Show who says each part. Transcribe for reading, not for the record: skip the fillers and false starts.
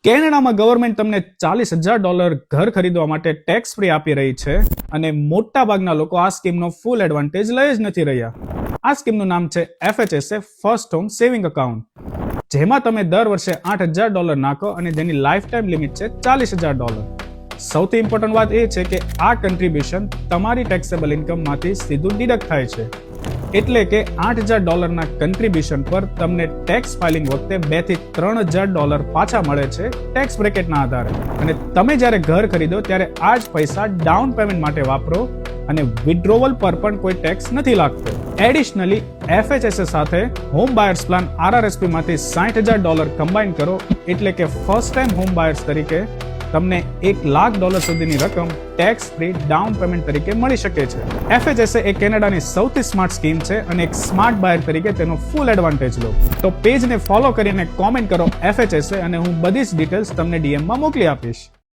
Speaker 1: કેનેડામાં ગવર્મેન્ટ તમને $40,000 ઘર ખરીદવા માટે ટેક્સ ફ્રી આપી રહી છે અને મોટા ભાગના લોકો આ સ્કીમનો ફૂલ એડવાન્ટેજ લઈ જ નથી રહ્યા. આ સ્કીમનું નામ છે FHSA first home saving account, જેમાં તમે દર વર્ષે $8,000 નાખો અને જેની લાઈફ ટાઈમ લિમિટ છે $40,000. સૌથી ઇમ્પોર્ટન્ટ વાત એ છે કે આ કન્ટ્રીબ્યુશન તમારી ટેક્સેબલ ઇન્કમમાંથી સીધું ડિડક્ટ થાય છે. એટલે કે $8,000 ના કન્ટ્રીબ્યુશન પર તમને ટેક્સ ફાઇલિંગ વખતે $2,000 થી $3,000 પાછા મળે છે ટેક્સ બ્રેકેટના આધારે. અને તમે જ્યારે ઘર ખરીદો ત્યારે આ જ પૈસા ડાઉન પેમેન્ટ માટે વાપરો અને વિડ્રોવલ પર પણ કોઈ ટેક્સ નથી લાગતો. એડિશનલી FHSA સાથે હોમ બાયર્સ પ્લાન RRSP માંથી $60,000 કમ્બાઈન કરો એટલે કે ફર્સ્ટ ટાઈમ હોમ બાયર્સ તરીકે તમને $1,00,000 સુધીની રકમ ટેક્સ ફ્રી ડાઉન પેમેન્ટ તરીકે મળી શકે છે. FHSA એ કેનેડાની સૌથી સ્માર્ટ સ્કીમ છે અને એક સ્માર્ટ બાયર તરીકે તેનો ફૂલ એડવાન્ટેજ લો. તો પેજને ફોલો કરીને કોમેન્ટ કરો FHSA અને હું બધી જ ડિટેલ્સ તમને DM માં મોકલી આપીશ.